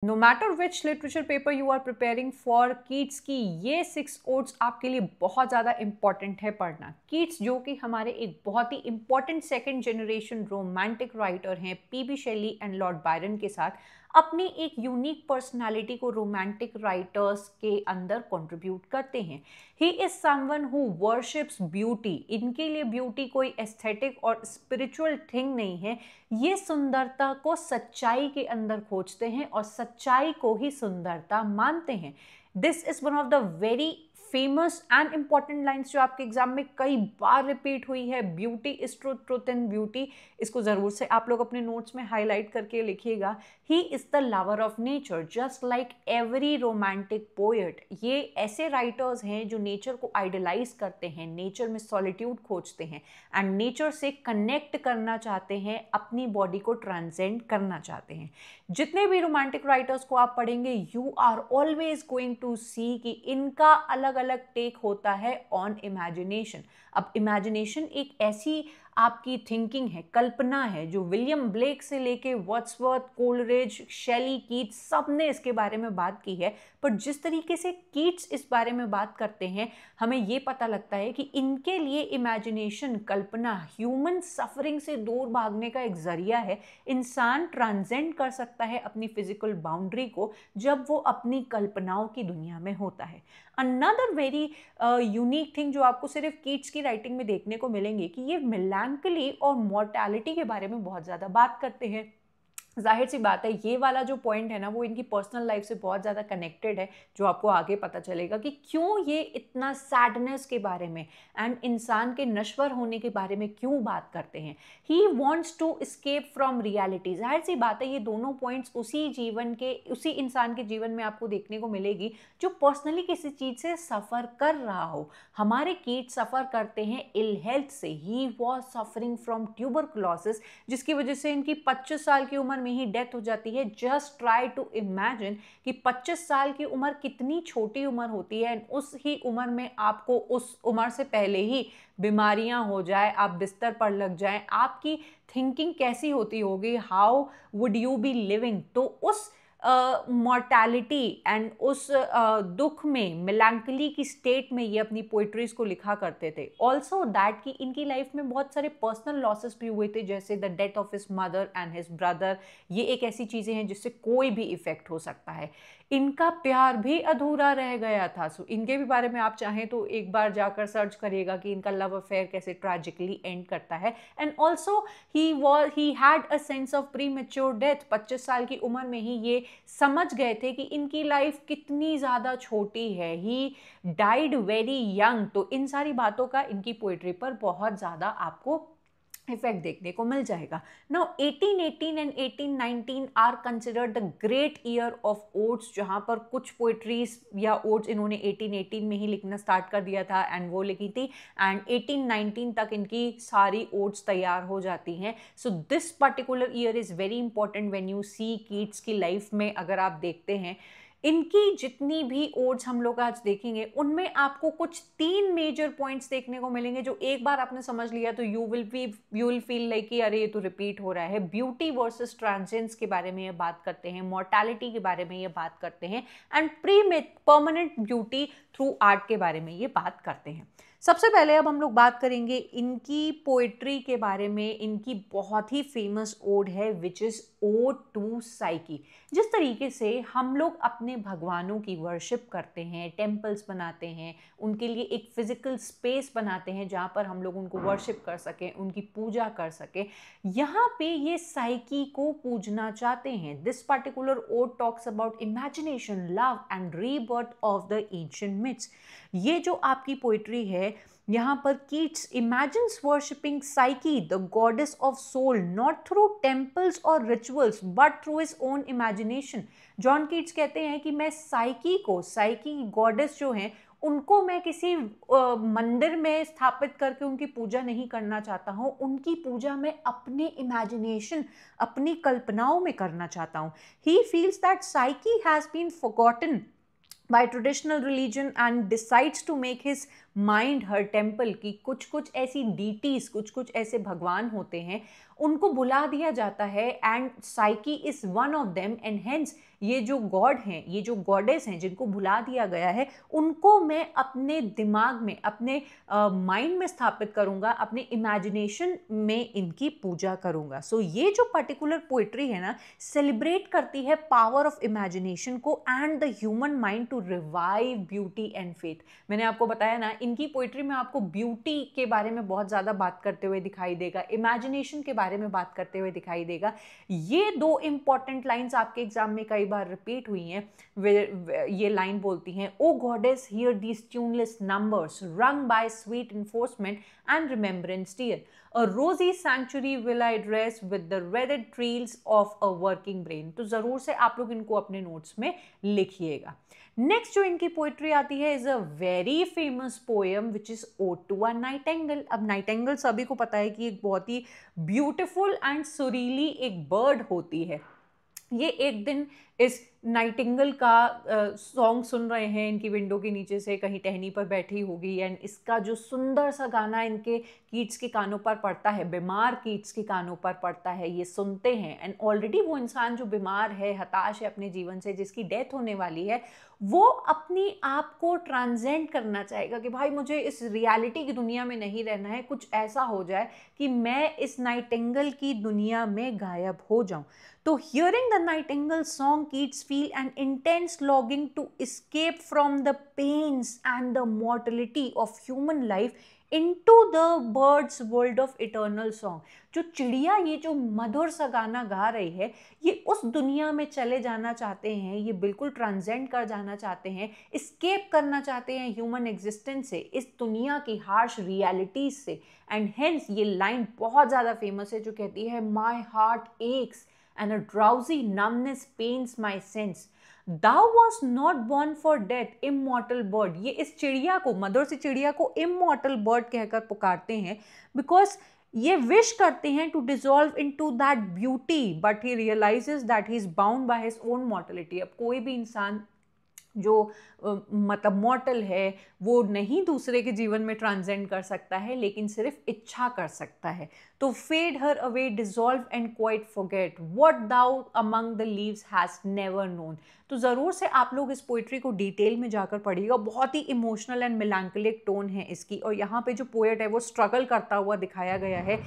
No matter which literature paper you are preparing for, Keats की ये 6 odds आपके लिए बहुत ज़्यादा इंपॉर्टेंट है पढ़ना। कीट्स जो कि हमारे एक बहुत ही important second generation romantic writer हैं, PB Shelley and Lord Byron के साथ अपनी एक यूनिक पर्सनालिटी को रोमांटिक राइटर्स के अंदर कंट्रीब्यूट करते हैं। He is someone who worships beauty. इनके लिए ब्यूटी कोई एस्थेटिक और स्पिरिचुअल थिंग नहीं है, ये सुंदरता को सच्चाई के अंदर खोजते हैं और सच्चाई को ही सुंदरता मानते हैं। This is one of the very famous and important lines जो आपके एग्जाम में कई बार रिपीट हुई है, beauty is truth, truth in beauty. इसको जरूर से आप लोग अपने नोट्स में हाईलाइट करके लिखिएगा। He is the lover of nature just like every romantic poet. ये ऐसे राइटर्स हैं जो नेचर को आइडलाइज करते हैं, नेचर में सॉलिट्यूड खोजते हैं एंड नेचर से कनेक्ट करना चाहते हैं, अपनी बॉडी को ट्रांसेंड करना चाहते हैं। जितने भी रोमांटिक राइटर्स को आप पढ़ेंगे, you are always going to see कि इनका अलग अलग टेक होता है ऑन इमेजिनेशन। अब इमेजिनेशन एक ऐसी आपकी थिंकिंग है, कल्पना है, जो विलियम ब्लेक से लेके वर्ड्सवर्थ, कोलरिज, शेली, कीट्स सब ने इसके बारे में बात की है। पर जिस तरीके से कीट्स इस बारे में बात करते हैं, हमें ये पता लगता है कि इनके लिए इमेजिनेशन, कल्पना, ह्यूमन सफरिंग से दूर भागने का एक जरिया है। इंसान ट्रांसेंड कर सकता है अपनी फिजिकल बाउंड्री को जब वो अपनी कल्पनाओं की दुनिया में होता है। अनदर वेरी यूनिक थिंग जो आपको सिर्फ कीट्स की राइटिंग में देखने को मिलेंगे कि ये मेलांकली और मॉर्टैलिटी के बारे में बहुत ज़्यादा बात करते हैं। जाहिर सी बात है, ये वाला जो पॉइंट है ना, वो इनकी पर्सनल लाइफ से बहुत ज़्यादा कनेक्टेड है, जो आपको आगे पता चलेगा कि क्यों ये इतना सैडनेस के बारे में एंड इंसान के नश्वर होने के बारे में क्यों बात करते हैं। He wants to escape from reality. जाहिर सी बात है, ये दोनों पॉइंट्स उसी इंसान के जीवन में आपको देखने को मिलेगी जो पर्सनली किसी चीज़ से सफ़र कर रहा हो। हमारे कीट सफ़र करते हैं इल हेल्थ से। He was suffering from tuberculosis, जिसकी वजह से इनकी 25 साल की उम्र में ही डेथ हो जाती है। जस्ट ट्राई टू इमेजिन कि 25 साल की उम्र कितनी छोटी उम्र होती है। उस ही उम्र में आपको उस उम्र से पहले ही बीमारियां हो जाए, आप बिस्तर पर लग जाएं, आपकी थिंकिंग कैसी होती होगी, how would you B living. तो उस मॉर्टैलिटी एंड उस दुख में, मेलांकली की स्टेट में ये अपनी पोइट्रीज को लिखा करते थे। ऑल्सो दैट कि इनकी लाइफ में बहुत सारे पर्सनल लॉसेस भी हुए थे, जैसे the death of his mother and his brother. ये एक ऐसी चीज़ें हैं जिससे कोई भी इफेक्ट हो सकता है। इनका प्यार भी अधूरा रह गया था। सो इनके भी बारे में आप चाहें तो एक बार जाकर सर्च करिएगा कि इनका लव अफेयर कैसे ट्रैजिकली एंड करता है। And also he had a sense of pre mature death. 25 साल की उम्र में ही ये समझ गए थे कि इनकी लाइफ कितनी ज़्यादा छोटी है। He died very young. तो इन सारी बातों का इनकी पोइट्री पर बहुत ज़्यादा आपको इफेक्ट देखने को मिल जाएगा। Now 1818 and 1819 are considered the great year of odes, जहां पर कुछ पोइट्रीज या ओड्स इन्होंने 1818 में ही लिखना स्टार्ट कर दिया था एंड वो लिखी थी, एंड 1819 तक इनकी सारी ओड्स तैयार हो जाती हैं। So this particular year is very important when you see Keats की लाइफ में। अगर आप देखते हैं इनकी जितनी भी ओड्स हम लोग आज देखेंगे, उनमें आपको कुछ 3 मेजर पॉइंट्स देखने को मिलेंगे, जो एक बार आपने समझ लिया तो यू विल फील लाइक कि अरे ये तो रिपीट हो रहा है। ब्यूटी वर्सेस ट्रांसेंस के बारे में ये बात करते हैं, मॉर्टैलिटी के बारे में ये बात करते हैं, and permanent beauty through art के बारे में ये बात करते हैं। सबसे पहले अब हम लोग बात करेंगे इनकी पोएट्री के बारे में। इनकी बहुत ही फेमस ओड है which is ode to Psyche. जिस तरीके से हम लोग अपने भगवानों की वर्शिप करते हैं, टेम्पल्स बनाते हैं, उनके लिए एक फिजिकल स्पेस बनाते हैं जहाँ पर हम लोग उनको वर्शिप कर सकें, उनकी पूजा कर सकें, यहाँ पे ये साइकी को पूजना चाहते हैं। This particular ode talks about imagination, love and rebirth of the ancient myths. ये जो आपकी पोइट्री है, यहाँ पर Keats imagines worshipping Psyche, the goddess of soul, not through temples or rituals, but through his own imagination. John Keats कहते हैं कि मैं साइकी गॉडेस जो हैं, उनको मैं किसी मंदिर में स्थापित करके उनकी पूजा नहीं करना चाहता हूँ। उनकी पूजा मैं अपने इमेजिनेशन, अपनी कल्पनाओं में करना चाहता हूँ। He feels that Psyche has been forgotten by traditional religion and decides to make his mind her temple की कुछ कुछ ऐसी डीटीज, कुछ कुछ ऐसे भगवान होते हैं, उनको बुला दिया जाता है and psyche is one of them and hence ये जो गॉड हैं, ये जो गॉडेस हैं जिनको बुला दिया गया है, उनको मैं अपने दिमाग में, अपने माइंड में स्थापित करूंगा, अपने इमेजिनेशन में इनकी पूजा करूंगा। सो ये जो पर्टिकुलर पोइट्री है ना, सेलिब्रेट करती है पावर ऑफ इमेजिनेशन को and the human mind to revive beauty and faith. मैंने आपको बताया ना, इनकी पोइट्री में आपको ब्यूटी के बारे में बहुत ज़्यादा बात करते हुए दिखाई देगा, इमेजिनेशन के बारे में बात करते हुए दिखाई देगा। ये दो इंपॉर्टेंट लाइन्स आपके एग्जाम में कई बार रिपीट हुई हैं। ये लाइन बोलती हैं, O goddess hear these tuneless numbers rung by sweet enforcement and remembrance dear, a rosy sanctuary will I dress with the weathered trails of a working brain। तो जरूर से आप लोग इनको अपने नोट्स में लिखिएगा। नेक्स्ट जो इनकी पोइट्री आती है is a very famous poem which is ode to a nightingale. अब नाइटेंगल सभी को पता है कि एक बहुत ही ब्यूटिफुल एंड सुरीली एक बर्ड होती है। ये एक दिन इस नाइटिंगल का सॉन्ग सुन रहे हैं, इनकी विंडो के नीचे से कहीं टहनी पर बैठी होगी एंड इसका जो सुंदर सा गाना इनके कीट्स के कानों पर पड़ता है, बीमार कीट्स के कानों पर पड़ता है, ये सुनते हैं एंड ऑलरेडी वो इंसान जो बीमार है, हताश है अपने जीवन से, जिसकी डेथ होने वाली है, वो अपनी आप को ट्रांसेंड करना चाहेगा कि भाई मुझे इस रियलिटी की दुनिया में नहीं रहना है, कुछ ऐसा हो जाए कि मैं इस नाइटिंगल की दुनिया में गायब हो जाऊं। तो hearing the nightingale song Keats feel an intense longing to escape from the pains and the mortality of human life into the bird's world of eternal song. जो चिड़िया ये जो मधुर सा गाना गा रही है, ये उस दुनिया में चले जाना चाहते हैं, ये बिल्कुल ट्रांसेंड कर जाना चाहते हैं, एस्केप करना चाहते हैं ह्यूमन एग्जिस्टेंस से, इस दुनिया की हार्श रियलिटीज से। एंड हेंस ये लाइन बहुत ज़्यादा फेमस है जो कहती है, my heart x and a drowsy numbness pains my sense, thou was not born for death, immortal bird। ये इस चिड़िया को, मधुर सी चिड़िया को immortal bird कहकर पुकारते हैं बिकॉज ये विश करते हैं to dissolve into that beauty, but he realises that he is bound by his own mortality. अब कोई भी इंसान जो मतलब मॉर्टल है वो नहीं दूसरे के जीवन में ट्रांसेंड कर सकता है, लेकिन सिर्फ इच्छा कर सकता है। तो fade her away, dissolve and quite forget what thou among the leaves has never known. तो ज़रूर से आप लोग इस पोइट्री को डिटेल में जाकर पढ़िएगा। बहुत ही इमोशनल एंड मेलांकोलिक टोन है इसकी, और यहाँ पे जो पोएट है वो स्ट्रगल करता हुआ दिखाया गया है।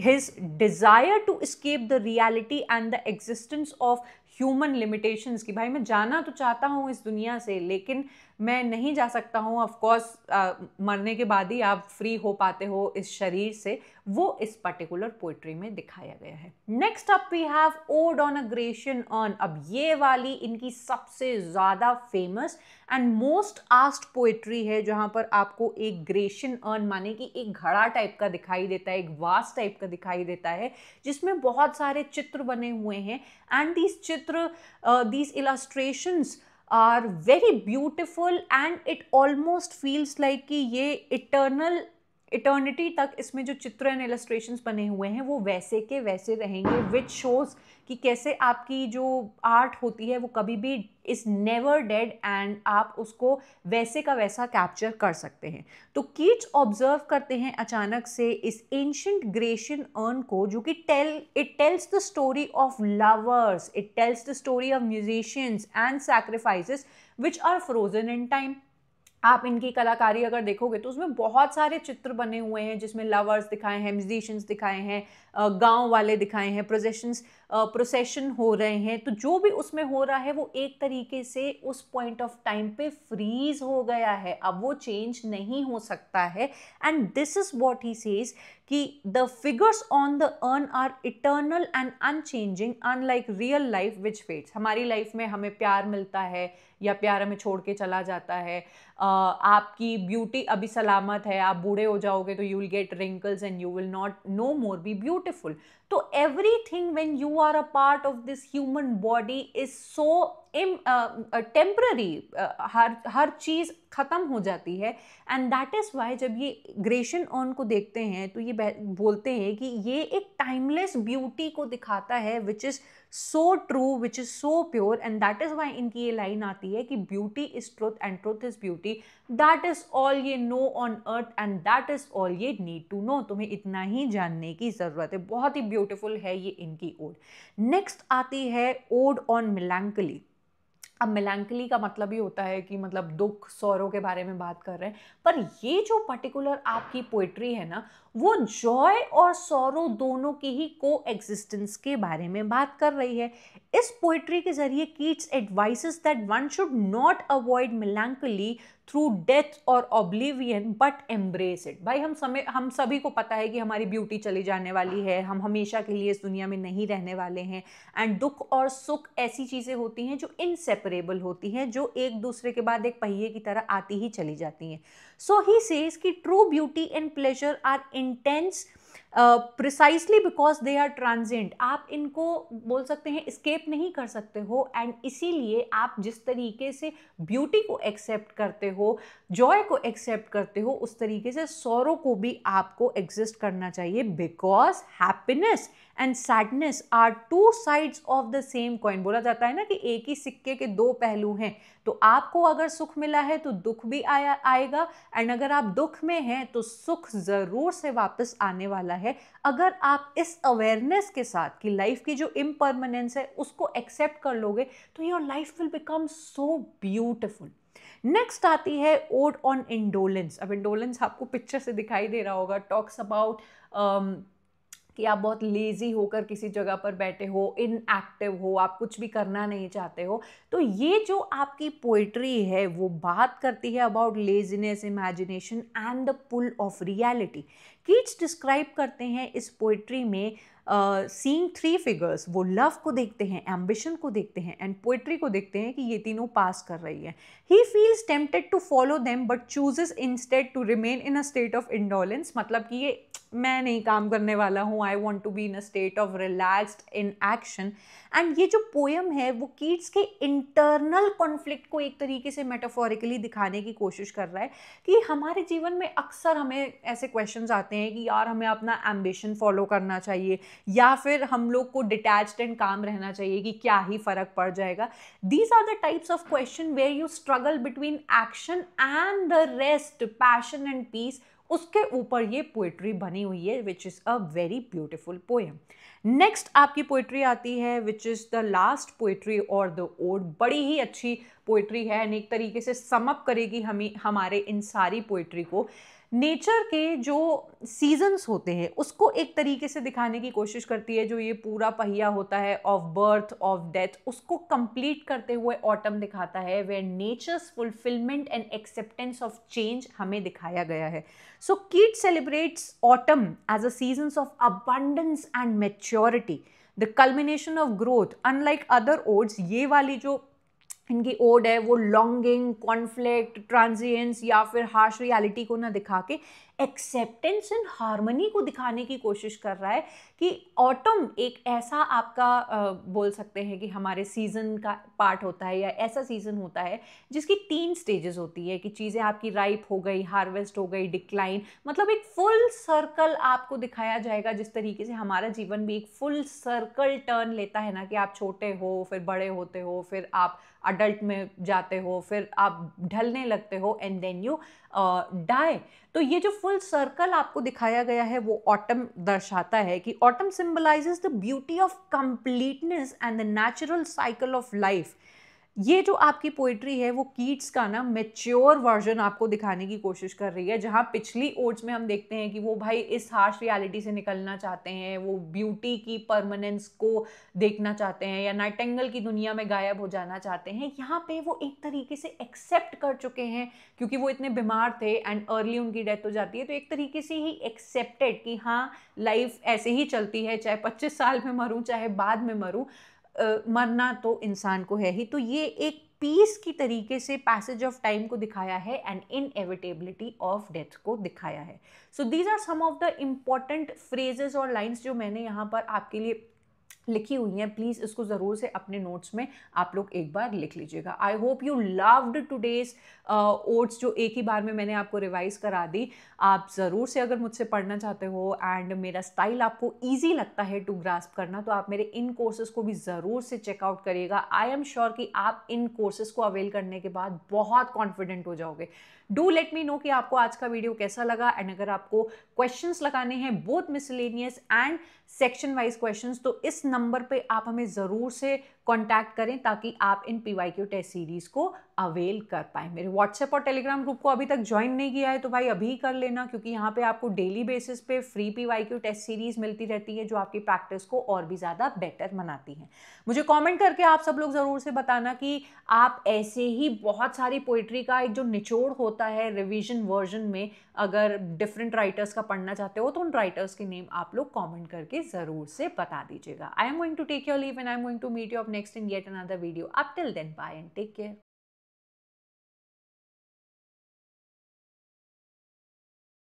His desire to escape the reality and the existence of human limitations की, भाई मैं जाना तो चाहता हूँ इस दुनिया से, लेकिन मैं नहीं जा सकता हूँ। ऑफ कोर्स मरने के बाद ही आप फ्री हो पाते हो इस शरीर से, वो इस पर्टिकुलर पोइट्री में दिखाया गया है। Next up we have ode on a Grecian urn. अब ये वाली इनकी सबसे ज़्यादा famous and most asked poetry है, जहाँ पर आपको एक ग्रेशियन अर्न माने कि एक घड़ा टाइप का दिखाई देता है, एक वास टाइप का दिखाई देता है, जिसमें बहुत सारे चित्र बने हुए हैं एंड दीज चित्र, these illustrations are very beautiful and it almost feels like कि ये इटर्निटी तक इसमें जो चित्र एंड इलस्ट्रेशंस बने हुए हैं वो वैसे के वैसे रहेंगे, विच शोज कि कैसे आपकी जो आर्ट होती है वो कभी भी इज नेवर डेड एंड आप उसको वैसे का वैसा कैप्चर कर सकते हैं। तो कीट्स ऑब्जर्व करते हैं अचानक से इस एंशिएंट ग्रेशियन अर्न को, जो कि it tells the story of lovers, it tells the story of musicians and sacrifices which are frozen in time. आप इनकी कलाकारी अगर देखोगे तो उसमें बहुत सारे चित्र बने हुए हैं, जिसमें लवर्स दिखाए हैं, म्यूजिशियंस दिखाए हैं, गांव वाले दिखाए हैं, प्रोसेशन हो रहे हैं। तो जो भी उसमें हो रहा है वो एक तरीके से उस पॉइंट ऑफ टाइम पे फ्रीज हो गया है, अब वो चेंज नहीं हो सकता है। And this is what he says कि the figures on the urn are eternal and unchanging unlike real life which fades. हमारी लाइफ में हमें प्यार मिलता है या प्यार हमें छोड़ के चला जाता है, आपकी ब्यूटी अभी सलामत है, आप बूढ़े हो जाओगे तो you will get wrinkles and you will not no more be beautiful. तो everything when you are a part of this human body is so temporary, हर चीज़ ख़त्म हो जाती है। एंड दैट इज़ वाई जब ये ग्रेशियन अर्न को देखते हैं तो ये बोलते हैं कि ये एक टाइमलेस ब्यूटी को दिखाता है which is so true, which is so pure, and that is why इनकी ये लाइन आती है कि beauty is truth and truth is beauty, that is all ye know on earth and that is all ye need to know. तुम्हें इतना ही जानने की जरूरत है। बहुत ही ब्यूटीफुल है ये इनकी ओड। नेक्स्ट आती है ओड ऑन मेलैंकली। अब मेलैंकली का मतलब ही होता है कि मतलब दुख सौरों के बारे में बात कर रहे हैं, पर ये जो पर्टिकुलर आपकी पोइट्री है ना, वो जॉय और सौरो दोनों की ही को एग्जिस्टेंस के बारे में बात कर रही है। इस पोइट्री के जरिए Keats advises that one should not avoid melancholy through death और ऑब्लिवियन बट एम्ब्रेस इट। भाई हम सभी को पता है कि हमारी ब्यूटी चली जाने वाली है, हम हमेशा के लिए इस दुनिया में नहीं रहने वाले हैं, एंड दुख और सुख ऐसी चीज़ें होती हैं जो इनसेपरेबल होती हैं, जो एक दूसरे के बाद एक पहिए की तरह आती ही चली जाती हैं। सो ही सेज कि true beauty and pleasure are intense precisely because they are transient. आप इनको बोल सकते हैं स्केप नहीं कर सकते हो, एंड इसीलिए आप जिस तरीके से ब्यूटी को एक्सेप्ट करते हो, जॉय को एक्सेप्ट करते हो, उस तरीके से सौरों को भी आपको एग्जिस्ट करना चाहिए, because happiness and sadness are two sides of the same coin. बोला जाता है ना कि एक ही सिक्के के दो पहलू हैं, तो आपको अगर सुख मिला है तो दुख भी आएगा, एंड अगर आप दुख में हैं तो सुख जरूर से वापस आने वाला है, अगर आप इस अवेयरनेस के साथ कि लाइफ की जो इम्परमानेंस है उसको एक्सेप्ट कर लोगे, तो your life will become so beautiful. Next आती है ओड ऑन इंडोलेंस। अब इंडोलेंस आपको पिक्चर से दिखाई दे रहा होगा, टॉक्स अबाउट कि आप बहुत लेजी होकर किसी जगह पर बैठे हो, इनएक्टिव हो, आप कुछ भी करना नहीं चाहते हो। तो ये जो आपकी पोइट्री है वो बात करती है about laziness, imagination and the pull of reality. Keats describe करते हैं इस पोइट्री में सीइंग थ्री फिगर्स। वो लव को देखते हैं, एम्बिशन को देखते हैं एंड पोइट्री को देखते हैं कि ये तीनों पास कर रही है। He feels tempted to follow them but chooses instead to remain in a state of indolence. मतलब कि ये मैं नहीं काम करने वाला हूँ, I want to be in a state of relaxed in action. And ये जो पोएम है वो कीट्स के इंटरनल कॉन्फ्लिक्ट को एक तरीके से मेटाफोरिकली दिखाने की कोशिश कर रहा है कि हमारे जीवन में अक्सर हमें ऐसे क्वेश्चंस आते हैं कि यार हमें अपना एम्बिशन फॉलो करना चाहिए या फिर हम लोग को डिटैच्ड एंड काम रहना चाहिए कि क्या ही फर्क पड़ जाएगा। These are the types of question where you struggle between action and the rest, passion and peace. उसके ऊपर ये पोइट्री बनी हुई है, which is a very beautiful poem. Next आपकी पोइट्री आती है which is the last poetry और द ओड। बड़ी ही अच्छी पोइट्री है, एक तरीके से समअप करेगी हमें हमारे इन सारी पोइट्री को। नेचर के जो सीजन्स होते हैं उसको एक तरीके से दिखाने की कोशिश करती है। जो ये पूरा पहिया होता है ऑफ बर्थ ऑफ डेथ, उसको कंप्लीट करते हुए ऑटम दिखाता है, where nature's fulfilment and acceptance of change हमें दिखाया गया है। So Keat celebrates autumn as a seasons of abundance and maturity, the culmination of growth. Unlike other odes, ये वाली जो इनकी ओड है वो लॉन्गिंग, कॉन्फ्लिक्ट, ट्रांजिएंस या फिर हार्श रियलिटी को ना दिखा के एक्सेप्टेंस एंड हार्मनी को दिखाने की कोशिश कर रहा है कि ऑटम एक ऐसा आपका बोल सकते हैं कि हमारे सीजन का पार्ट होता है, या ऐसा सीजन होता है जिसकी 3 स्टेजेस होती है कि चीज़ें आपकी राइप हो गई, हार्वेस्ट हो गई, डिक्लाइन। मतलब एक फुल सर्कल आपको दिखाया जाएगा, जिस तरीके से हमारा जीवन भी एक फुल सर्कल टर्न लेता है ना, कि आप छोटे हो, फिर बड़े होते हो, फिर आप अडल्ट में जाते हो, फिर आप ढलने लगते हो एंड देन यू डाई। तो ये जो फुल सर्कल आपको दिखाया गया है वो ऑटम दर्शाता है कि autumn symbolizes the beauty of completeness and the natural cycle of life. ये जो आपकी पोइट्री है वो कीट्स का ना मैच्योर वर्जन आपको दिखाने की कोशिश कर रही है। जहाँ पिछली ओड्स में हम देखते हैं कि वो भाई इस हार्श रियलिटी से निकलना चाहते हैं, वो ब्यूटी की परमानेंस को देखना चाहते हैं या नाइटिंगेल की दुनिया में गायब हो जाना चाहते हैं, यहाँ पे वो एक तरीके से एक्सेप्ट कर चुके हैं क्योंकि वो इतने बीमार थे एंड अर्ली उनकी डेथ हो जाती है। तो एक तरीके से ही एक्सेप्टेड कि हाँ लाइफ ऐसे ही चलती है, चाहे 25 साल में मरूँ चाहे बाद में मरूँ, मरना तो इंसान को है ही। तो ये एक पीस की तरीके से पैसेज ऑफ टाइम को दिखाया है एंड इनएविटेबिलिटी ऑफ डेथ को दिखाया है। So these are some of the important phrases और लाइन्स जो मैंने यहाँ पर आपके लिए लिखी हुई हैं, प्लीज़ इसको ज़रूर से अपने नोट्स में आप लोग एक बार लिख लीजिएगा। I hope you loved today's oats, जो एक ही बार में मैंने आपको रिवाइज़ करा दी। आप ज़रूर से अगर मुझसे पढ़ना चाहते हो एंड मेरा स्टाइल आपको ईज़ी लगता है टू ग्रास्प करना, तो आप मेरे इन कोर्सेज़ को भी ज़रूर से चेकआउट करिएगा। आई एम श्योर कि आप इन कोर्सेज़ को अवेल करने के बाद बहुत कॉन्फिडेंट हो जाओगे। डू लेट मी नो कि आपको आज का वीडियो कैसा लगा, एंड अगर आपको क्वेश्चंस लगाने हैं both miscellaneous and section wise questions, तो इस नंबर पे आप हमें ज़रूर से कांटेक्ट करें ताकि आप इन पीवाईक्यू टेस्ट सीरीज़ को अवेल कर पाएँ। मेरे व्हाट्सएप और टेलीग्राम ग्रुप को अभी तक ज्वाइन नहीं किया है तो भाई अभी कर लेना, क्योंकि यहाँ पे आपको डेली बेसिस पे फ्री पीवाईक्यू टेस्ट सीरीज़ मिलती रहती है जो आपकी प्रैक्टिस को और भी ज़्यादा बेटर बनाती है। मुझे कॉमेंट करके आप सब लोग ज़रूर से बताना कि आप ऐसे ही बहुत सारी पोइट्री का एक जो निचोड़ होता है रिविजन वर्जन में, अगर डिफरेंट राइटर्स का पढ़ना चाहते हो तो उन राइटर्स के नेम आप लोग कमेंट करके ज़रूर से बता दीजिएगा। I am going to take your leave and I am going to meet you up next in yet another video. Up till then, bye and take care.